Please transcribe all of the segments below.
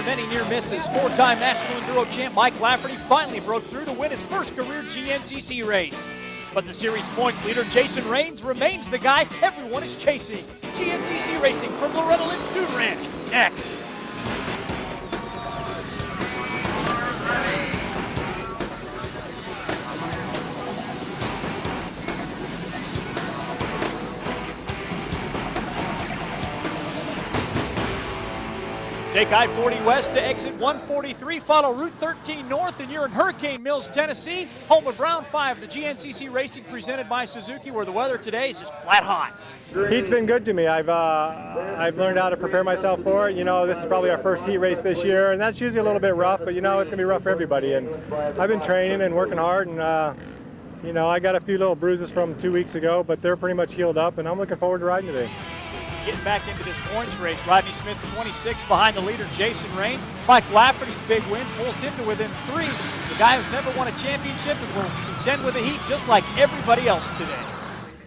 many near misses, four-time National Enduro champ Mike Lafferty finally broke through to win his first career GNCC race. But the series points leader Jason Raines remains the guy everyone is chasing. GNCC Racing from Loretta Lynn's Dude Ranch, next. Take I-40 west to exit 143, follow Route 13 north, and you're in Hurricane Mills, Tennessee, home of Round 5, the GNCC Racing presented by Suzuki, where the weather today is just flat hot. Heat's been good to me. I've learned how to prepare myself for it. You know, this is probably our first heat race this year, and that's usually a little bit rough, but you know, it's going to be rough for everybody. And I've been training and working hard, and you know, I got a few little bruises from 2 weeks ago, but they're pretty much healed up, and I'm looking forward to riding today. Getting back into this points race, Rodney Smith 26 behind the leader Jason Raines. Mike Lafferty's big win pulls him to within 3. The guy who's never won a championship and will contend with the heat just like everybody else today.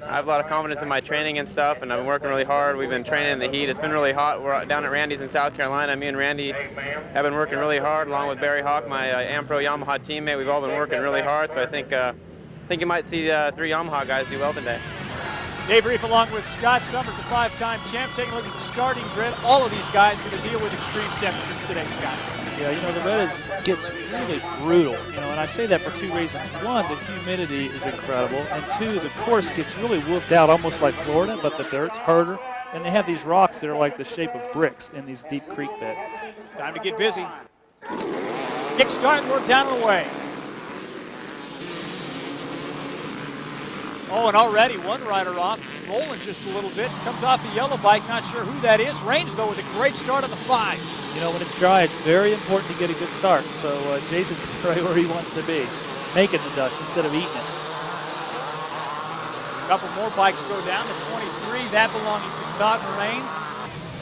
I have a lot of confidence in my training and stuff, and I've been working really hard. We've been training in the heat. It's been really hot. We're down at Randy's in South Carolina. Me and Randy have been working really hard, along with Barry Hawk, my AmPro Yamaha teammate. We've all been working really hard, so I think you might see 3 Yamaha guys do well today. Dave Reef along with Scott Summers, a 5-time champ. Taking a look at the starting grid. All of these guys going to deal with extreme temperatures today, Scott. Yeah, you know, the Loretta's gets really brutal, you know, and I say that for 2 reasons. One, the humidity is incredible, and 2, the course gets really whooped out almost like Florida, but the dirt's harder, and they have these rocks that are like the shape of bricks in these deep creek beds. It's time to get busy. Kick start, and we're down and away. Oh, and already one rider off, rolling just a little bit. Comes off the yellow bike, not sure who that is. Raines, though, with a great start on the 5. You know, when it's dry, it's very important to get a good start. So Jason's right where he wants to be, making the dust instead of eating it. A couple more bikes go down to 23, that belonging to Todd Moraine.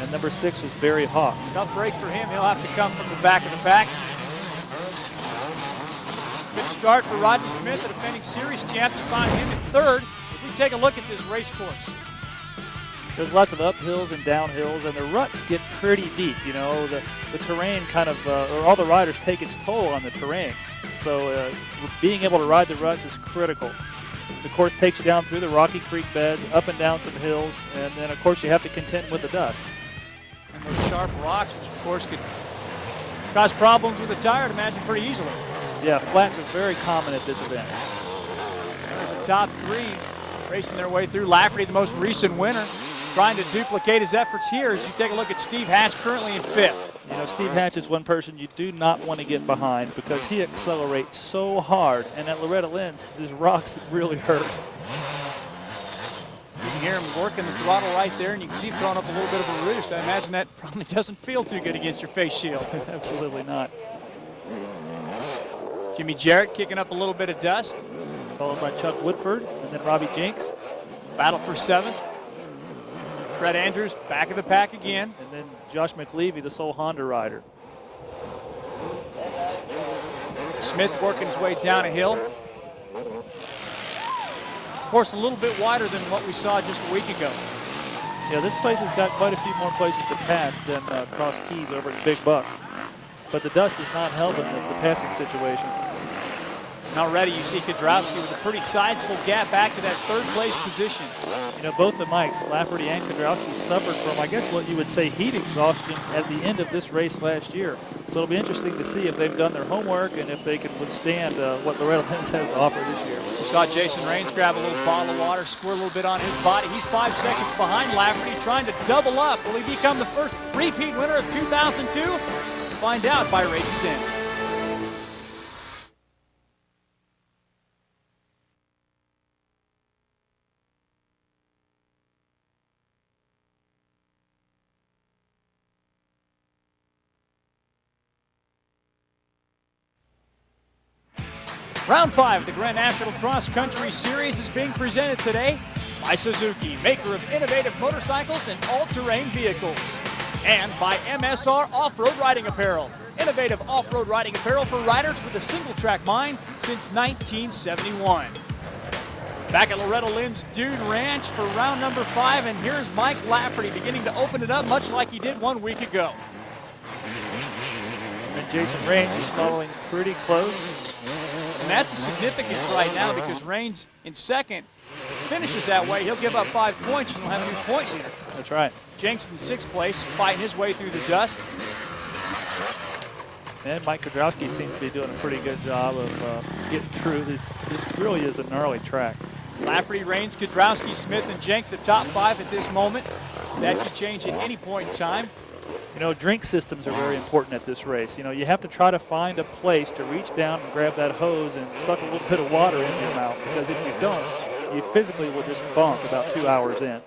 And number 6 is Barry Hawk. Tough break for him. He'll have to come from the back of the pack. Good start for Rodney Smith, the defending series champ. You find him in 3rd. If we take a look at this race course. There's lots of uphills and downhills, and the ruts get pretty deep. You know, the terrain kind of, or all the riders take its toll on the terrain. So being able to ride the ruts is critical. The course takes you down through the rocky creek beds, up and down some hills, and then of course you have to contend with the dust. And those sharp rocks, which of course could cause problems with the tire, I'd imagine, pretty easily. Yeah, flats are very common at this event. There's a top 3 racing their way through. Lafferty, the most recent winner, trying to duplicate his efforts here as you take a look at Steve Hatch, currently in 5th. You know, Steve Hatch is one person you do not want to get behind because he accelerates so hard, and at Loretta Lynn's, these rocks really hurt. You can hear him working the throttle right there, and you can see him throwing up a little bit of a roost. I imagine that probably doesn't feel too good against your face shield. Absolutely not. Jimmy Jarrett kicking up a little bit of dust. Followed by Chuck Woodford, and then Robbie Jenks. Battle for 7th. Fred Andrews back of the pack again. And then Josh McLeavy, the sole Honda rider. Smith working his way down a hill. Of course, a little bit wider than what we saw just a week ago. Yeah, this place has got quite a few more places to pass than Cross Keys over at Big Buck. But the dust is not helping the passing situation. Now ready, you see Kudrowski with a pretty sizable gap back to that 3rd place position. You know, both the Mikes, Lafferty and Kudrowski, suffered from, I guess, what you would say heat exhaustion at the end of this race last year. So it'll be interesting to see if they've done their homework and if they can withstand what Loretta Lynn's has to offer this year. You saw Jason Raines grab a little bottle of water, squirt a little bit on his body. He's 5 seconds behind Lafferty, trying to double up. Will he become the first repeat winner of 2002? Find out by race's end. Round 5 of the Grand National Cross Country Series is being presented today by Suzuki, maker of innovative motorcycles and all-terrain vehicles, and by MSR Off-Road Riding Apparel, innovative off-road riding apparel for riders with a single-track mind since 1971. Back at Loretta Lynn's Dude Ranch for round number 5, and here's Mike Lafferty beginning to open it up much like he did 1 week ago. and Jason Raines is following pretty close. And that's a significance right now because Raines in second finishes that way. He'll give up 5 points and he'll have a new point leader. That's right. Jenks in sixth place, fighting his way through the dust. And Mike Kudrowski seems to be doing a pretty good job of getting through this. This really is a gnarly track. Lafferty, Raines, Kudrowski, Smith, and Jenks the top 5 at this moment. That could change at any point in time. You know, drink systems are very important at this race. You know, you have to try to find a place to reach down and grab that hose and suck a little bit of water in your mouth, because if you don't, you physically will just bonk about 2 hours in.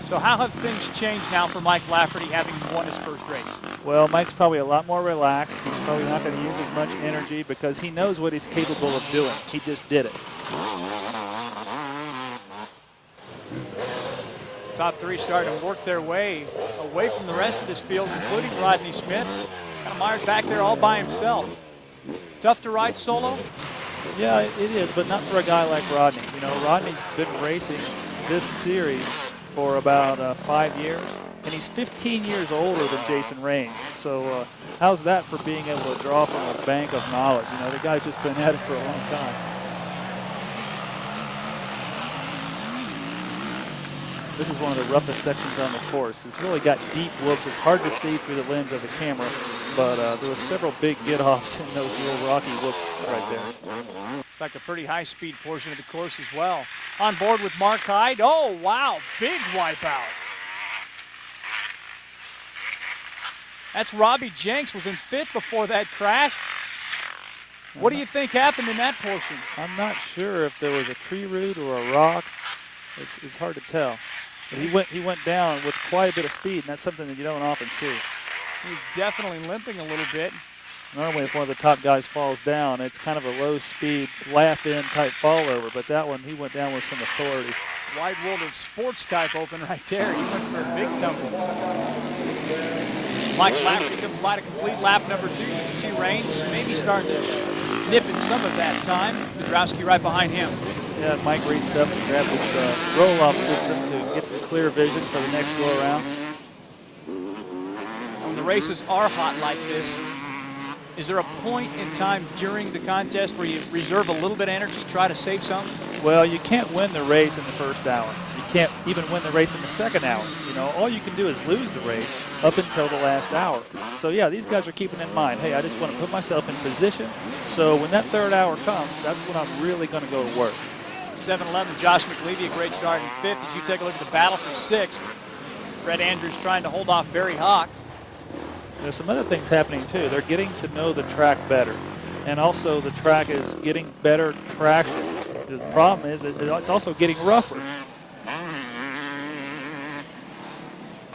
So how have things changed now for Mike Lafferty having won his first race? Well, Mike's probably a lot more relaxed. He's probably not going to use as much energy because he knows what he's capable of doing. He just did it. Top 3 starting to work their way away from the rest of this field, including Rodney Smith. Kind of mired back there all by himself. Tough to ride solo? Yeah, it is, but not for a guy like Rodney. You know, Rodney's been racing this series for about 5 years, and he's 15 years older than Jason Raines. So how's that for being able to draw from a bank of knowledge? You know, the guy's just been at it for a long time. This is one of the roughest sections on the course. It's really got deep whoops. It's hard to see through the lens of the camera, but there were several big get-offs in those real rocky whoops right there. It's like a pretty high-speed portion of the course as well. On board with Mark Hyde. Oh, wow, big wipeout. That's Robbie Jenks, was in 5th before that crash. What do you think happened in that portion? I'm not sure if there was a tree root or a rock. It's hard to tell. But he went down with quite a bit of speed, and that's something that you don't often see. He's definitely limping a little bit. Normally, if one of the top guys falls down, it's kind of a low-speed, laugh-in type fall over. But that one, he went down with some authority. Wide World of Sports type open right there. He went for a big tumble. Mike Lafferty can provide a complete lap number 2. You can see Raines maybe starting to nip in some of that time. Kudrowski right behind him. Yeah, Mike reached up and grabbed his roll-off system to get some clear vision for the next go-around. When the races are hot like this, is there a point in time during the contest where you reserve a little bit of energy, try to save some? Well, you can't win the race in the first hour. You can't even win the race in the second hour. You know, all you can do is lose the race up until the last hour. So, yeah, these guys are keeping in mind, hey, I just want to put myself in position, so when that third hour comes, that's when I'm really going to go to work. 7-11, Josh McLevy, a great start in 5th. As you take a look at the battle for 6th, Fred Andrews trying to hold off Barry Hawk. There's some other things happening, too. They're getting to know the track better. And also the track is getting better traction. The problem is that it's also getting rougher.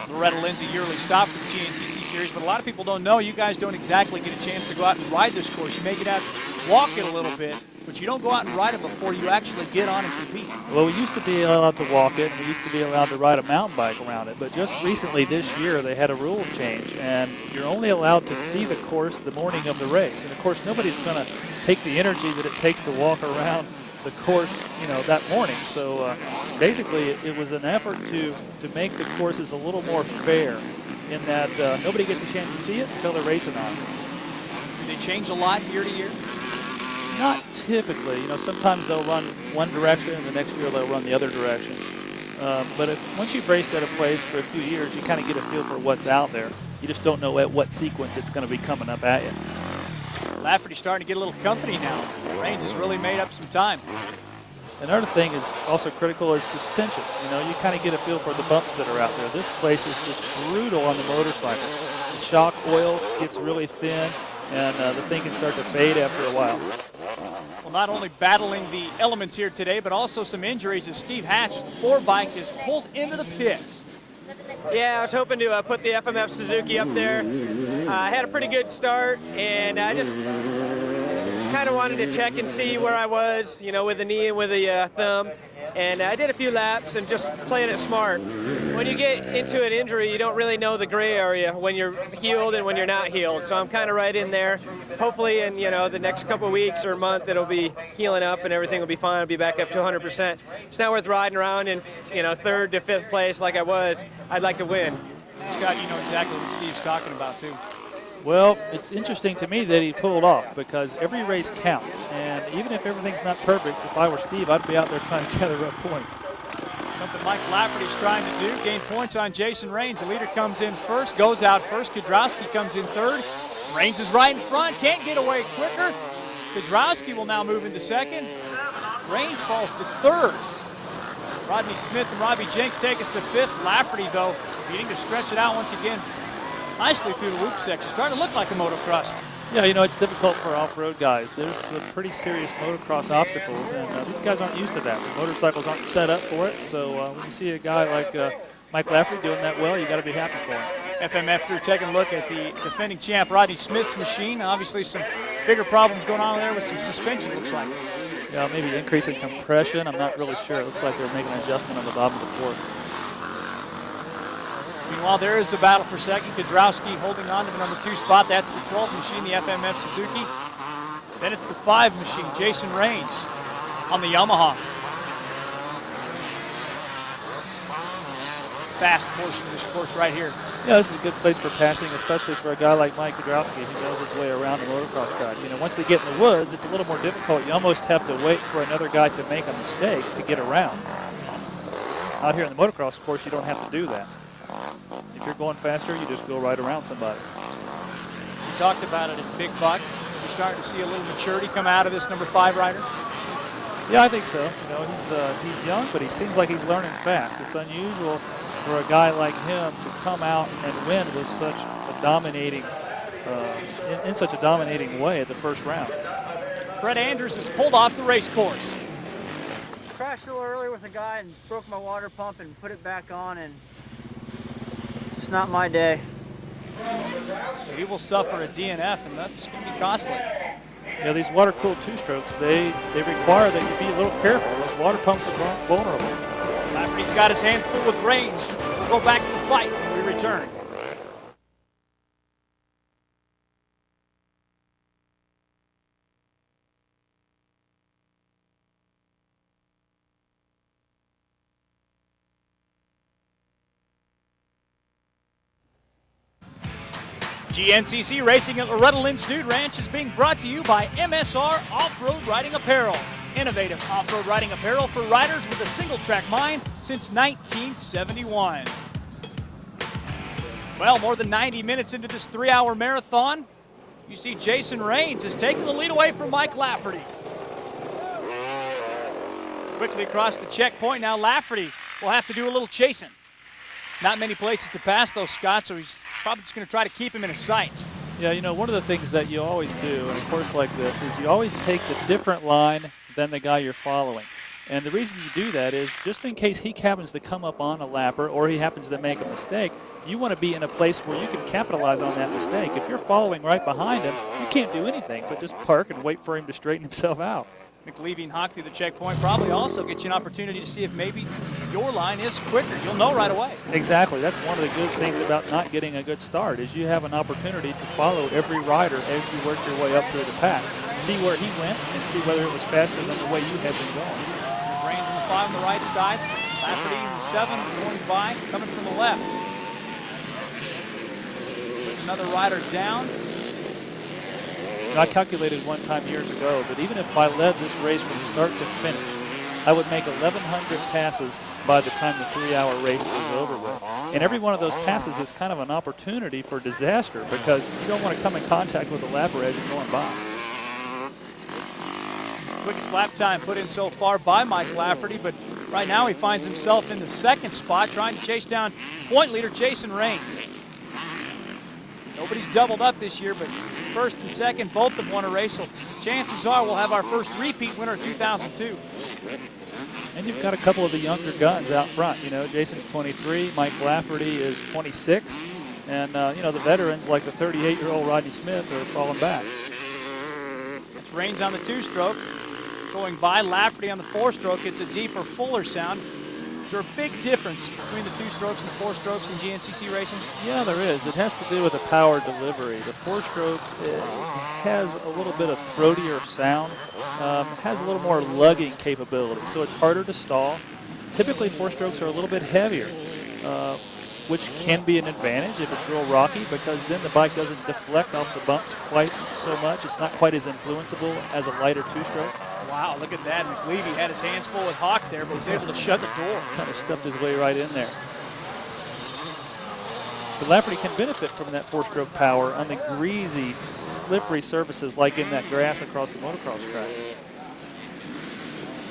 Loretta Lynn's a yearly stop for the GNCC series, but a lot of people don't know you guys don't exactly get a chance to go out and ride this course. You may get out and walk it a little bit, but you don't go out and ride it before you actually get on and compete. Well, we used to be allowed to walk it, and we used to be allowed to ride a mountain bike around it, but just recently this year they had a rule change, and you're only allowed to see the course the morning of the race. And of course, nobody's going to take the energy that it takes to walk around the course, you know, that morning. So basically, it was an effort to make the courses a little more fair, in that nobody gets a chance to see it until they're racing on it. Do they change a lot year to year? Not typically. You know, sometimes they'll run one direction, and the next year they'll run the other direction. But once you've raced at a place for a few years, you kind of get a feel for what's out there. You just don't know at what sequence it's going to be coming up at you. Lafferty's starting to get a little company now. Raines has really made up some time. Another thing is also critical is suspension. You know, you kind of get a feel for the bumps that are out there. This place is just brutal on the motorcycle. The shock oil gets really thin, and the thing can start to fade after a while. Well, not only battling the elements here today, but also some injuries as Steve Hatch's 4-bike is pulled into the pits. Yeah, I was hoping to put the FMF Suzuki up there. I had a pretty good start, and I just kind of wanted to check and see where I was, you know, with the knee and with the thumb. And I did a few laps and just playing it smart. When you get into an injury, you don't really know the gray area when you're healed and when you're not healed. So I'm kind of right in there. Hopefully in, you know, the next couple of weeks or month, it'll be healing up and everything will be fine. I'll be back up to 100%. It's not worth riding around in, you know, 3rd to 5th place like I was. I'd like to win. Scott, you know exactly what Steve's talking about, too. Well, it's interesting to me that he pulled off because every race counts. And even if everything's not perfect, if I were Steve, I'd be out there trying to gather up points. Something Mike Lafferty's trying to do, gain points on Jason Raines. The leader comes in first, goes out first. Kudrowski comes in third. Raines is right in front, can't get away quicker. Kudrowski will now move into second. Raines falls to third. Rodney Smith and Robbie Jenks take us to fifth. Lafferty, though, needing to stretch it out once again. Nicely through the loop section. Starting to look like a motocross. Yeah, you know, it's difficult for off-road guys. There's some pretty serious motocross obstacles, and these guys aren't used to that. The motorcycles aren't set up for it, so when you see a guy like Mike Lafferty doing that well, you got to be happy for him. FMF crew taking a look at the defending champ Rodney Smith's machine. Obviously some bigger problems going on there with some suspension, looks like. Yeah, maybe increase in compression. I'm not really sure. It looks like they're making an adjustment on the bottom of the fork. Meanwhile, there is the battle for second. Kudrowski holding on to the number 2 spot. That's the 12th machine, the FMF Suzuki. Then it's the 5 machine, Jason Raines on the Yamaha. Fast portion of this course right here. Yeah, this is a good place for passing, especially for a guy like Mike Kudrowski who knows his way around the motocross track. You know, once they get in the woods, it's a little more difficult. You almost have to wait for another guy to make a mistake to get around. Out here in the motocross course, you don't have to do that. If you're going faster, you just go right around somebody. We talked about it in Big Buck. We're starting to see a little maturity come out of this number 5 rider. Yeah, I think so. You know, he's young, but he seems like he's learning fast. It's unusual for a guy like him to come out and win with such a dominating, in such a dominating way at the first round. Fred Andrews has pulled off the race course. Crashed a little early with a guy and broke my water pump and put it back on, and it's not my day. So he will suffer a DNF, and that's going to be costly. Yeah, these water-cooled two-strokes, they require that you be a little careful. Those water pumps are vulnerable. Lafferty's got his hands full with Raines. We'll go back to the fight when we return. GNCC Racing at Loretta Lynn's Dude Ranch is being brought to you by MSR Off-Road Riding Apparel. Innovative off-road riding apparel for riders with a single-track mind since 1971. Well, more than 90 minutes into this 3-hour marathon, you see Jason Raines is taking the lead away from Mike Lafferty. Quickly across the checkpoint, now Lafferty will have to do a little chasing. Not many places to pass though, Scott, so he's probably just going to try to keep him in his sights. Yeah, you know, one of the things that you always do in a course like this is you always take the different line than the guy you're following. And the reason you do that is just in case he happens to come up on a lapper or he happens to make a mistake, you want to be in a place where you can capitalize on that mistake. If you're following right behind him, you can't do anything but just park and wait for him to straighten himself out. McLeavey and Hawk through the checkpoint probably also get you an opportunity to see if maybe your line is quicker. You'll know right away. Exactly. That's one of the good things about not getting a good start is you have an opportunity to follow every rider as you work your way up through the pack. See where he went and see whether it was faster than the way you had been going. There's Raines in the 5 on the right side. Lafferty in the 7 going by, coming from the left. Another rider down. I calculated one time years ago that even if I led this race from start to finish, I would make 1,100 passes by the time the 3-hour race was over with. And every one of those passes is kind of an opportunity for disaster because you don't want to come in contact with the lapper as you're going by. Quickest lap time put in so far by Mike Lafferty, but right now he finds himself in the 2nd spot trying to chase down point leader Jason Raines. Nobody's doubled up this year, but 1st and 2nd both have won a race, so chances are we'll have our first repeat winner of 2002. And you've got a couple of the younger guns out front. You know, Jason's 23, Mike Lafferty is 26, and you know, the veterans like the 38-year-old Rodney Smith are falling back. It's Raines on the 2-stroke, going by Lafferty on the 4-stroke. It's a deeper, fuller sound. Is there a big difference between the 2-strokes and the 4-strokes in GNCC racing? Yeah, there is. It has to do with the power delivery. The 4-stroke has a little bit of throatier sound, has a little more lugging capability, so it's harder to stall. Typically, 4-strokes are a little bit heavier. which can be an advantage if it's real rocky, because then the bike doesn't deflect off the bumps quite so much. It's not quite as influenceable as a lighter two-stroke. Wow, look at that. McLeavy had his hands full with Hawk there, but was able to shut the door. Kind of stuffed his way right in there. But Lafferty can benefit from that four-stroke power on the greasy, slippery surfaces like in that grass across the motocross track.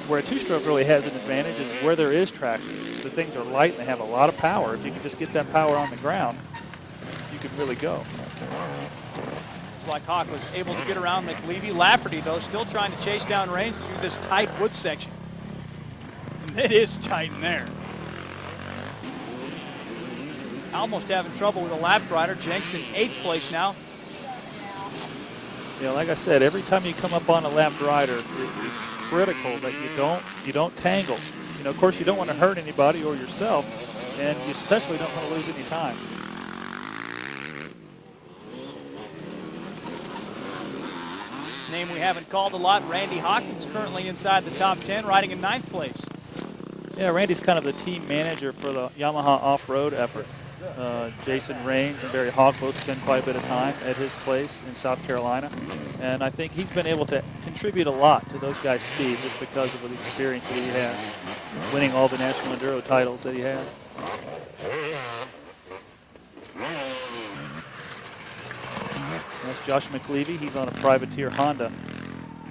Where a two-stroke really has an advantage is where there is traction. The things are light and they have a lot of power. If you can just get that power on the ground, you can really go. Like Hawk was able to get around McLeavy. Lafferty, though, still trying to chase down range through this tight wood section. And it is tight in there. Almost having trouble with a lap rider. Jenks in 8th place now. Yeah, like I said, every time you come up on a lapped rider, it's critical that you don't tangle. You know, of course, you don't want to hurt anybody or yourself, and you especially don't want to lose any time. Name we haven't called a lot, Randy Hawkins, currently inside the top 10, riding in 9th place. Yeah, Randy's kind of the team manager for the Yamaha off-road effort. Jason Raines and Barry Hawk both spend quite a bit of time at his place in South Carolina. And I think he's been able to contribute a lot to those guys' speed just because of the experience that he has, winning all the National Enduro titles that he has. That's Josh McLeavy. He's on a privateer Honda.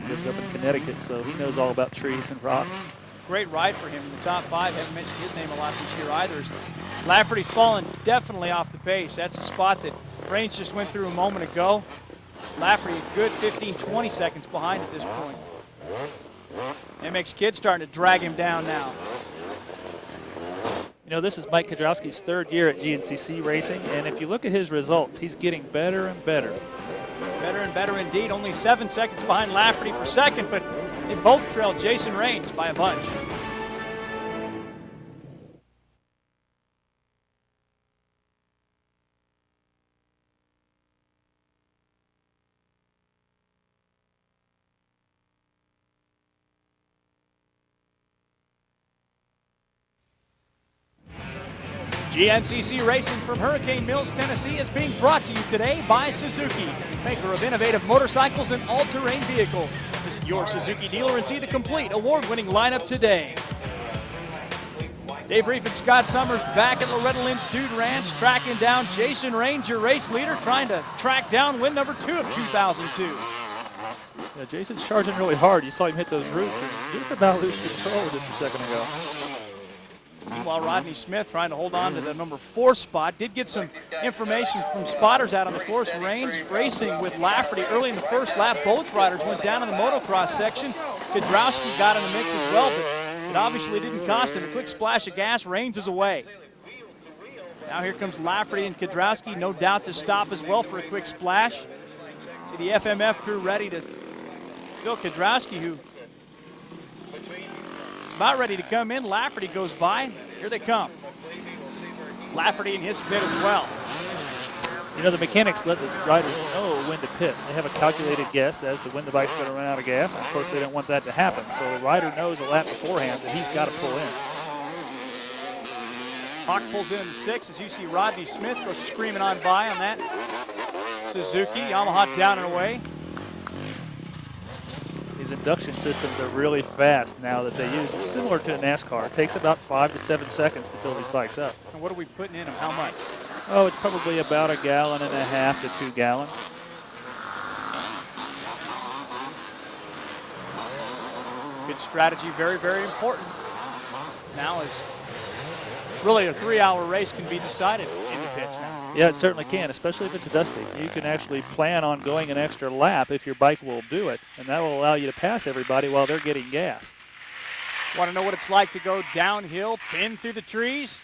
He lives up in Connecticut, so he knows all about trees and rocks. Great ride for him in the top 5. Haven't mentioned his name a lot this year either. Lafferty's fallen definitely off the pace. That's the spot that Raines just went through a moment ago. Lafferty a good 15, 20 seconds behind at this point. MX Kid starting to drag him down now. You know, this is Mike Kudrowski's 3rd year at GNCC racing, and if you look at his results, he's getting better and better. Better and better indeed. Only 7 seconds behind Lafferty for second, but they both trail Jason Raines by a bunch. GNCC Racing from Hurricane Mills, Tennessee is being brought to you today by Suzuki, maker of innovative motorcycles and all-terrain vehicles. Visit your Suzuki dealer and see the complete award-winning lineup today. Dave Reef and Scott Summers back at Loretta Lynn's Dude Ranch, tracking down Jason Raines, your race leader, trying to track down win number 2 of 2002. Yeah, Jason's charging really hard. You saw him hit those roots and just about lose control just a second ago. Meanwhile, Rodney Smith trying to hold on to the number 4 spot. Did get some information from spotters out on the course. Raines racing with Lafferty early in the first lap. Both riders went down in the motocross section. Kudrowski got in the mix as well, but it obviously didn't cost him. A quick splash of gas. Raines is away. Now here comes Lafferty and Kudrowski, no doubt to stop as well for a quick splash. See the FMF crew ready to fill Kudrowski, who about ready to come in. Lafferty goes by. Here they come. Lafferty in his pit as well. You know, the mechanics let the riders know when to pit. They have a calculated guess as to when the bike's going to run out of gas. And of course, they don't want that to happen. So the rider knows a lap beforehand that he's got to pull in. Hawk pulls in the 6 as you see Rodney Smith go screaming on by on that Suzuki. Yamaha down and away. These induction systems are really fast now that they use. It's similar to a NASCAR. It takes about 5 to 7 seconds to fill these bikes up. And what are we putting in them? How much? Oh, it's probably about 1.5 gallons to 2 gallons. Good strategy, very, very important. Now is really a 3-hour race can be decided in the pits now. Yeah, it certainly can, especially if it's dusty. You can actually plan on going an extra lap if your bike will do it, and that will allow you to pass everybody while they're getting gas. Want to know what it's like to go downhill, pin through the trees?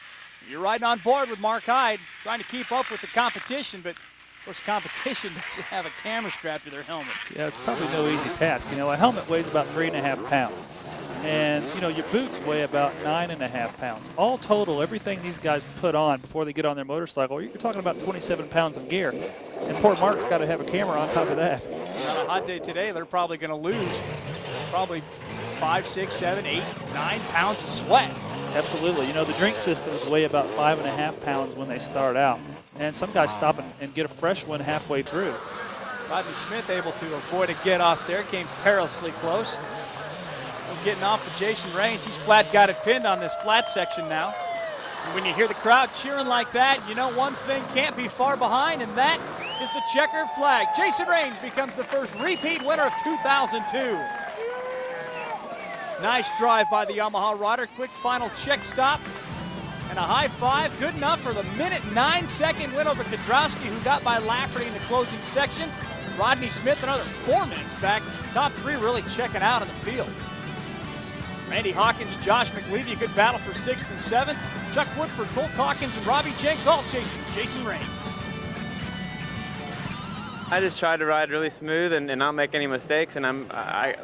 You're riding on board with Mark Hyde, trying to keep up with the competition, but of course competition doesn't have a camera strapped to their helmet. Yeah, it's probably no easy task. You know, a helmet weighs about 3.5 pounds. And, you know, your boots weigh about 9.5 pounds. All total, everything these guys put on before they get on their motorcycle, you're talking about 27 pounds of gear. And poor Mark's got to have a camera on top of that. On a hot day today, they're probably going to lose probably 5, 6, 7, 8, 9 pounds of sweat. Absolutely. You know, the drink systems weigh about 5.5 pounds when they start out. And some guys stop and get a fresh one halfway through. Rodney Smith able to avoid a get off there, came perilously close. Getting off of Jason Raines. He's flat got it pinned on this flat section now. And when you hear the crowd cheering like that, you know one thing can't be far behind, and that is the checkered flag. Jason Raines becomes the first repeat winner of 2002. Nice drive by the Yamaha rider. Quick final check stop and a high five. Good enough for the minute 9-second win over Kudrowski, who got by Lafferty in the closing sections. Rodney Smith another 4 minutes back. Top three really checking out in the field. Randy Hawkins, Josh McLeavy, a good battle for 6th and 7th. Chuck Woodford, Colt Hawkins, and Robbie Jenks all chasing Jason Raines. I just tried to ride really smooth and not make any mistakes, and I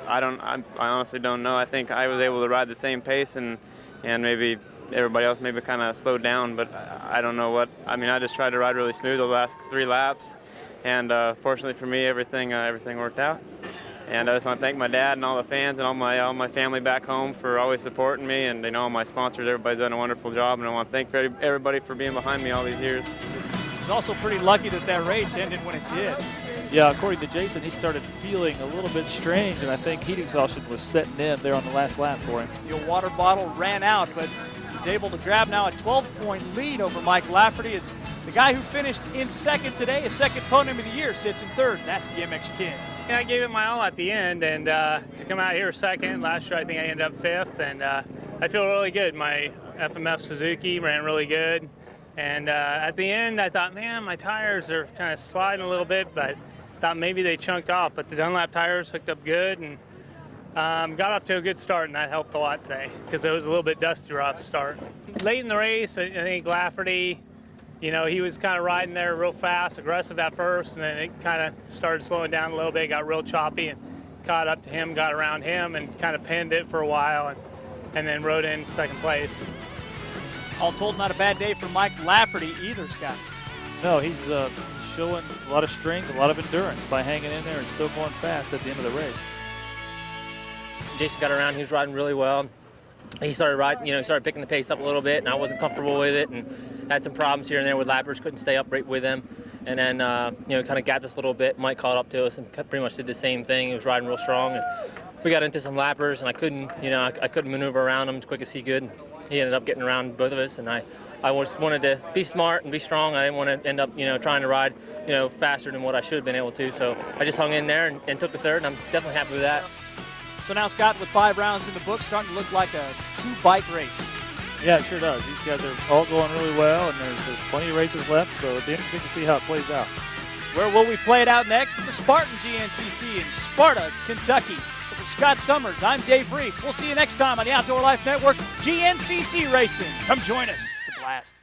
honestly don't know. I think I was able to ride the same pace, and maybe everybody else maybe kind of slowed down, but I don't know what. I mean, I just tried to ride really smooth the last 3 laps, and fortunately for me, everything worked out. And I just want to thank my dad and all the fans and all my family back home for always supporting me, and all my sponsors. Everybody's done a wonderful job, and I want to thank everybody for being behind me all these years. He was also pretty lucky that race ended when it did. Yeah, according to Jason, he started feeling a little bit strange, and I think heat exhaustion was setting in there on the last lap for him. Your water bottle ran out, but he's able to grab now a 12-point lead over Mike Lafferty. As the guy who finished in second today, his second podium of the year, sits in third, and that's the MX Kid. I gave it my all at the end, and to come out here second, last year I think I ended up 5th, and I feel really good. My FMF Suzuki ran really good, and at the end I thought, man, my tires are kind of sliding a little bit, but thought maybe they chunked off, but the Dunlap tires hooked up good, and got off to a good start, and that helped a lot today because it was a little bit dustier off the start. Late in the race, I think Lafferty, he was kind of riding there real fast, aggressive at first, and then it kind of started slowing down a little bit, got real choppy, and caught up to him, got around him, and kind of pinned it for a while, and then rode in second place. All told, not a bad day for Mike Lafferty either, Scott. No, he's showing a lot of strength, a lot of endurance by hanging in there and still going fast at the end of the race. Jason got around, he was riding really well. He started riding, he started picking the pace up a little bit, and I wasn't comfortable with it, and had some problems here and there with lappers, couldn't stay upright with him. And then, kind of gapped us a little bit. Mike caught up to us and pretty much did the same thing. He was riding real strong, and we got into some lappers, and I couldn't, I couldn't maneuver around him as quick as he could. He ended up getting around both of us, and I just wanted to be smart and be strong. I didn't want to end up, trying to ride, faster than what I should have been able to. So I just hung in there and took the third, and I'm definitely happy with that. So now, Scott, with 5 rounds in the book, starting to look like a 2-bike race. Yeah, it sure does. These guys are all going really well, and there's plenty of races left, so it'll be interesting to see how it plays out. Where will we play it out next? With the Spartan GNCC in Sparta, Kentucky. So for Scott Summers, I'm Dave Reef. We'll see you next time on the Outdoor Life Network, GNCC Racing. Come join us. It's a blast.